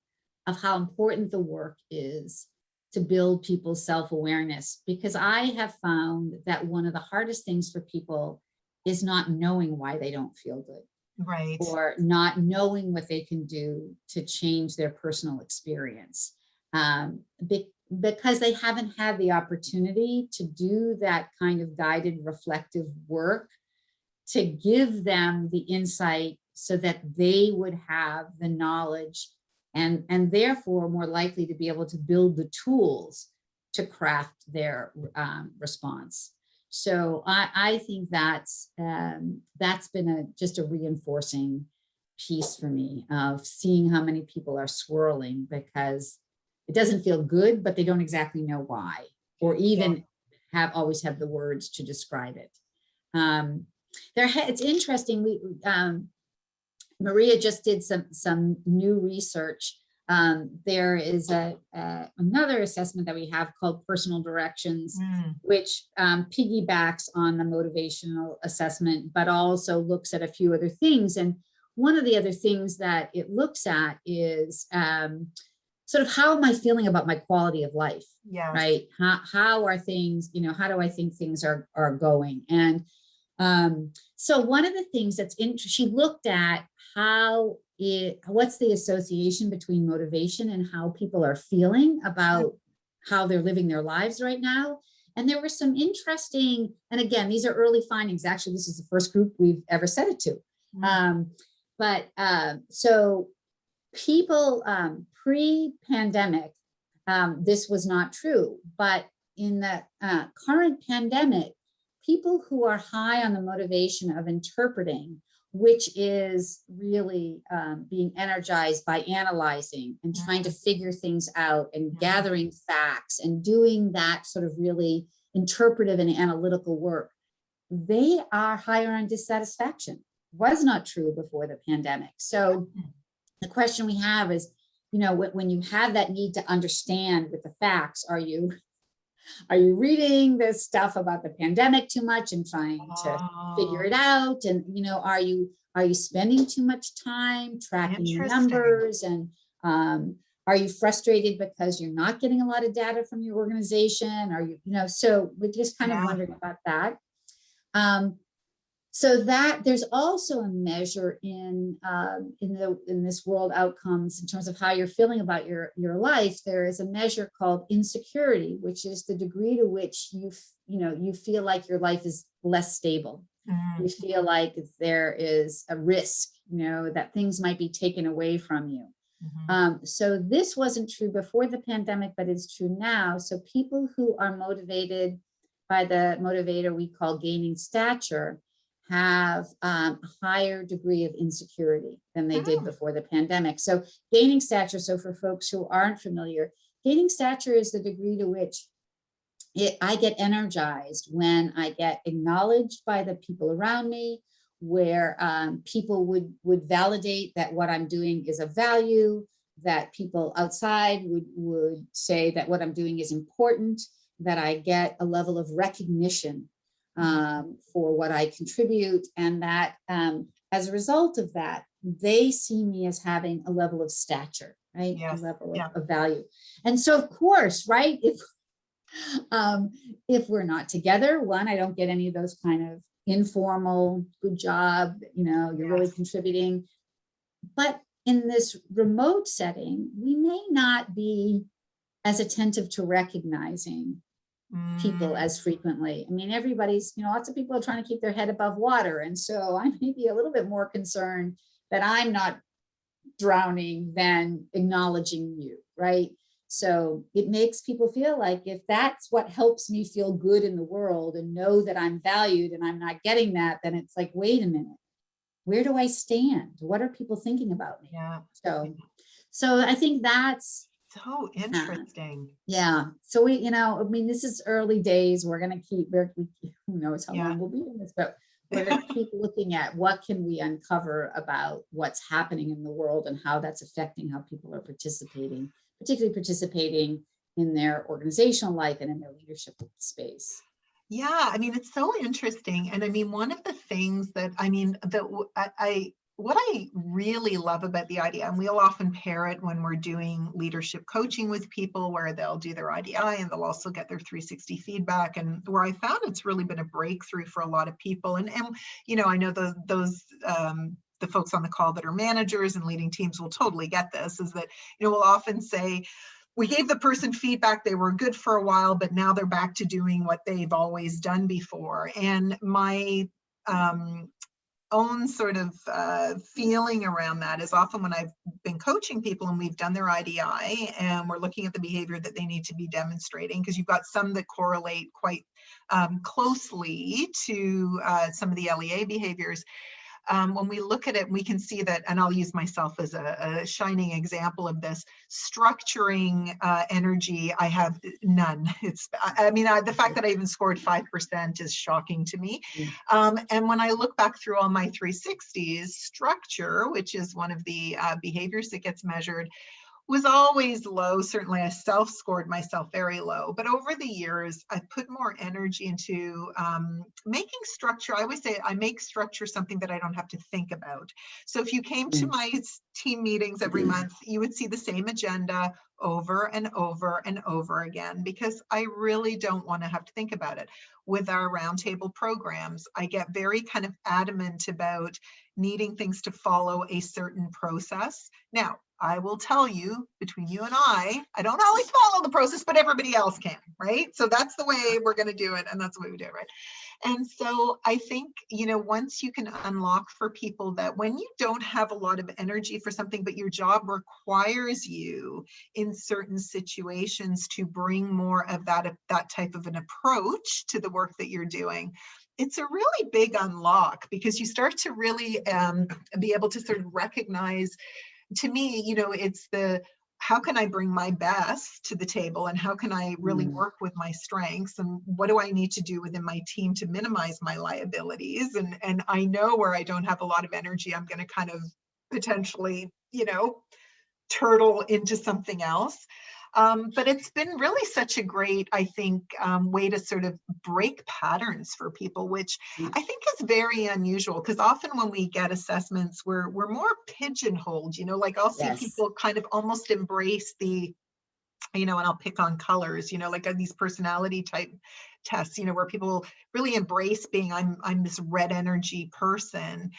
of how important the work is to build people's self-awareness, because I have found that one of the hardest things for people is not knowing why they don't feel good, Right. or not knowing what they can do to change their personal experience, because they haven't had the opportunity to do that kind of guided reflective work to give them the insight so that they would have the knowledge and therefore more likely to be able to build the tools to craft their response. So I think that's been just a reinforcing piece for me of seeing how many people are swirling because it doesn't feel good, but they don't exactly know why, or even always have the words to describe it. It's interesting. Maria just did some new research. There is another assessment that we have called personal directions, which piggybacks on the motivational assessment, but also looks at a few other things. And one of the other things that it looks at is sort of, how am I feeling about my quality of life? Yes. Right? How are things, how do I think things are going? And so one of the things that's she looked at what's the association between motivation and how people are feeling about how they're living their lives right now. And there were some interesting, and again, these are early findings. Actually, this is the first group we've ever said it to. So people pre-pandemic, this was not true, but in the current pandemic, people who are high on the motivation of interpreting, which is really being energized by analyzing and trying to figure things out and gathering facts and doing that sort of really interpretive and analytical work, they are higher on dissatisfaction. Was not true before the pandemic. So the question we have is, when you have that need to understand with the facts, are you reading this stuff about the pandemic too much and trying to figure it out? And, are you spending too much time tracking numbers? And are you frustrated because you're not getting a lot of data from your organization? Are you, so we're just kind of wondering about that. So that there's also a measure in this world outcomes in terms of how you're feeling about your life. There is a measure called insecurity, which is the degree to which you feel like your life is less stable. You feel like there is a risk, that things might be taken away from you. So this wasn't true before the pandemic, but it's true now. So people who are motivated by the motivator we call gaining stature have a higher degree of insecurity than they did Mm, before the pandemic. So gaining stature, so for folks who aren't familiar, gaining stature is the degree to which I get energized when I get acknowledged by the people around me, where people would validate that what I'm doing is of value, that people outside would say that what I'm doing is important, that I get a level of recognition for what I contribute, and that as a result of that, they see me as having a level of stature, right? A yes. level Yeah. of value. And so, of course, right, if we're not together, one, I don't get any of those kind of informal, good job, you're really Yes. contributing. But in this remote setting, we may not be as attentive to recognizing people Mm, as frequently. I mean, everybody's, lots of people are trying to keep their head above water. And so I may be a little bit more concerned that I'm not drowning than acknowledging you, right? So it makes people feel like if that's what helps me feel good in the world and know that I'm valued and I'm not getting that, then it's like, wait a minute, where do I stand? What are people thinking about me? yeah. So I think that's So interesting. yeah. So we, I mean, this is early days. We're going to who knows how Yeah. long we'll be in this, but we're going to keep looking at what can we uncover about what's happening in the world and how that's affecting how people are participating, particularly participating in their organizational life and in their leadership space. Yeah, I mean, it's so interesting. And I mean, one of the things that what I really love about the idea, and we'll often pair it when we're doing leadership coaching with people where they'll do their IDI and they'll also get their 360 feedback. And where I found it's really been a breakthrough for a lot of people. And I know the folks on the call that are managers and leading teams will totally get this, is that, we'll often say, we gave the person feedback, they were good for a while, but now they're back to doing what they've always done before. And my own sort of feeling around that is often when I've been coaching people and we've done their IDI and we're looking at the behavior that they need to be demonstrating, because you've got some that correlate quite closely to some of the LEA behaviors. When we look at it, we can see that, and I'll use myself as a shining example of this, structuring energy, I have none. The fact that I even scored 5% is shocking to me. And when I look back through all my 360s, structure, which is one of the behaviors that gets measured, was always low. Certainly I self-scored myself very low, but over the years, I've put more energy into making structure. I always say I make structure something that I don't have to think about. So if you came to my team meetings every month, you would see the same agenda over and over and over again, because I really don't want to have to think about it. With our roundtable programs, I get very kind of adamant about needing things to follow a certain process. Now, I will tell you, between you and I don't always follow the process, but everybody else can, right? So that's the way we're going to do it. And that's the way we do it, right? And so I think, once you can unlock for people that when you don't have a lot of energy for something, but your job requires you in certain situations to bring more of that type of an approach to the work that you're doing, it's a really big unlock, because you start to really be able to sort of recognize, to me, it's how can I bring my best to the table, and how can I really work with my strengths, and what do I need to do within my team to minimize my liabilities? And I know where I don't have a lot of energy, I'm going to kind of potentially, turtle into something else. But it's been really such a great, I think, way to sort of break patterns for people, which I think is very unusual, because often when we get assessments, we're more pigeonholed, like I'll see people kind of almost embrace the, and I'll pick on colors, like these personality type tests, where people really embrace being, I'm this red energy person.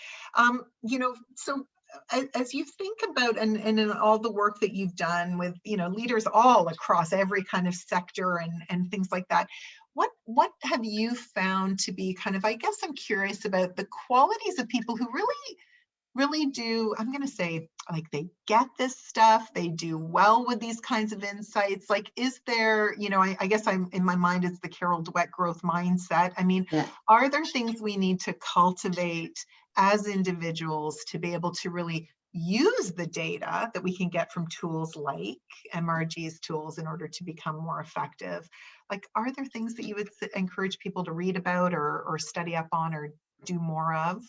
So as you think about, and in all the work that you've done with, leaders all across every kind of sector and things like that, what have you found to be kind of, I guess I'm curious about the qualities of people who really really do, I'm going to say, like, they get this stuff, they do well with these kinds of insights? Like, is there, I guess I'm in my mind, it's the Carol Dweck growth mindset. I mean, Yeah. are there things we need to cultivate as individuals to be able to really use the data that we can get from tools like MRG's tools in order to become more effective? Like, are there things that you would encourage people to read about or study up on or do more of?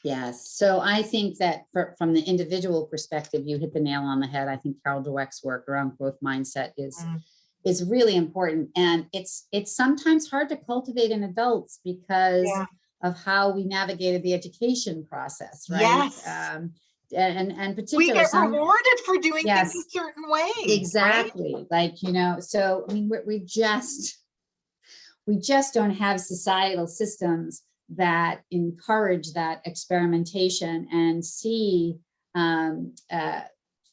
Yes. So I think that from the individual perspective, you hit the nail on the head. I think Carol Dweck's work around growth mindset is really important. And it's sometimes hard to cultivate in adults because Yeah. of how we navigated the education process, right? Yes. And We particular get some, rewarded for doing things yes, a certain way, right? exactly. Like, so I mean, we just don't have societal systems that encourage that experimentation and see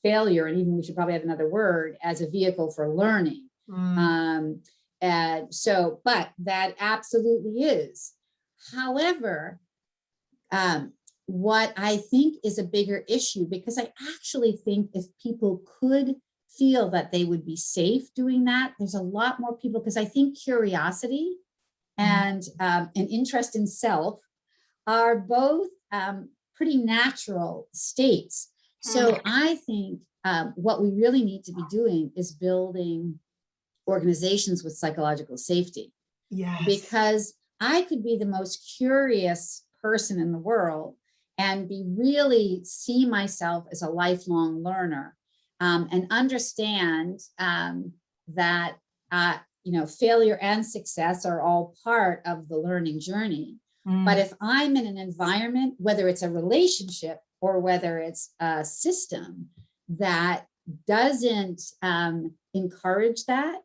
failure, and even we should probably have another word, as a vehicle for learning. And so, but that absolutely is. However, what I think is a bigger issue, because I actually think if people could feel that they would be safe doing that, there's a lot more people, because I think curiosity and an interest in self are both pretty natural states. So I think what we really need to be doing is building organizations with psychological safety. Yes. Because I could be the most curious person in the world and really see myself as a lifelong learner, and understand that failure and success are all part of the learning journey. But if I'm in an environment, whether it's a relationship or whether it's a system that doesn't encourage that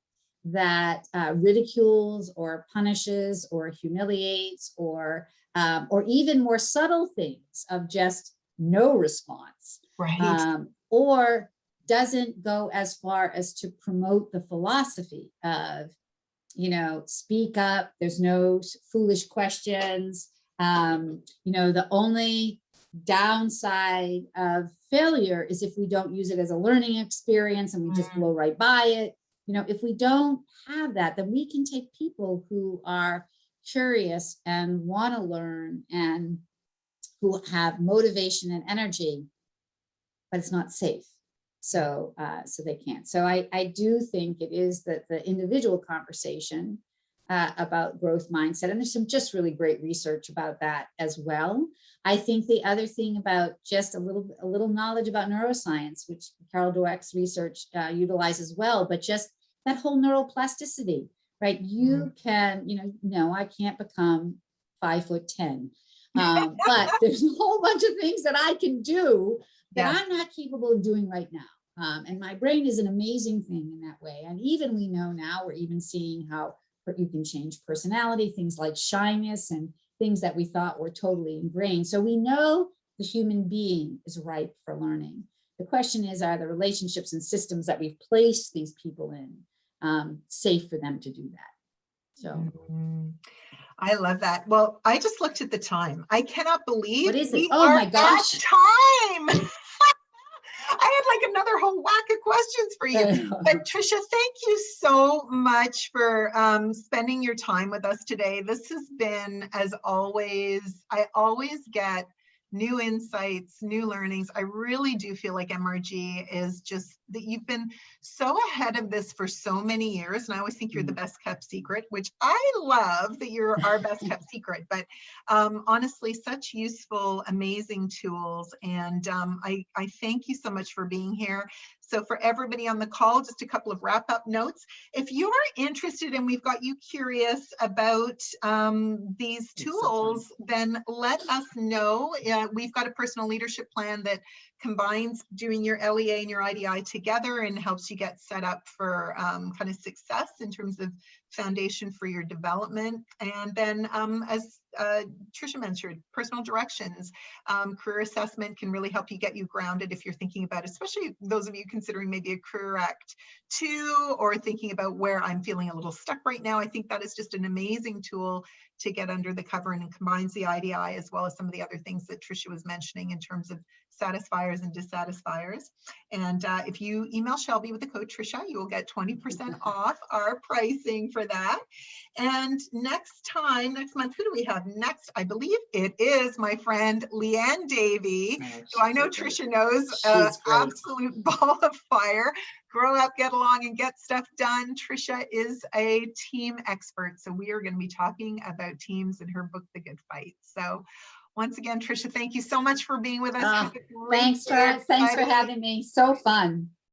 ridicules or punishes or humiliates or even more subtle things of just no response, right, or doesn't go as far as to promote the philosophy of, speak up, there's no foolish questions. The only downside of failure is if we don't use it as a learning experience and we just blow right by it. If we don't have that, then we can take people who are curious and want to learn and who have motivation and energy, but it's not safe. So they can't. So I do think it is that the individual conversation about growth mindset, and there's some just really great research about that as well. I think the other thing about just a little knowledge about neuroscience, which Carol Dweck's research utilizes well, but just that whole neuroplasticity, right? You can, I can't become 5'10", but there's a whole bunch of things that I can do that I'm not capable of doing right now. And my brain is an amazing thing in that way. And even we know now, we're even seeing how you can change personality, things like shyness and things that we thought were totally ingrained. So we know the human being is ripe for learning. The question is, are the relationships and systems that we've placed these people in safe for them to do that? So. I love that. Well, I just looked at the time. I cannot believe what is it? We oh are my gosh. at time. I had like another whole whack of questions for you. But Tricia, thank you so much for spending your time with us today. This has been, as always, I always get new insights, new learnings. I really do feel like MRG is just that you've been so ahead of this for so many years. And I always think you're the best kept secret, which I love that you're our best kept secret. But honestly, such useful, amazing tools. And I thank you so much for being here. So for everybody on the call, just a couple of wrap up notes. If you are interested and we've got you curious about these tools, then let us know. We've got a personal leadership plan that combines doing your LEA and your IDI together and helps you get set up for kind of success in terms of foundation for your development. And then as Tricia mentioned, personal directions, career assessment can really help you get you grounded if you're thinking about, especially those of you considering maybe a career act 2 or thinking about where I'm feeling a little stuck right now. I think that is just an amazing tool to get under the cover, and it combines the IDI as well as some of the other things that Tricia was mentioning in terms of satisfiers and dissatisfiers. And if you email Shelby with the code Tricia, you will get 20% off our pricing for that. And next month, who do we have next? I believe it is my friend Leanne Davey, who I know Tricia knows, absolute ball of fire. Grow up, get along, and get stuff done. Tricia is a team expert. So we are going to be talking about teams in her book, The Good Fight. So once again, Tricia, thank you so much for being with us. Thanks for having me. So fun.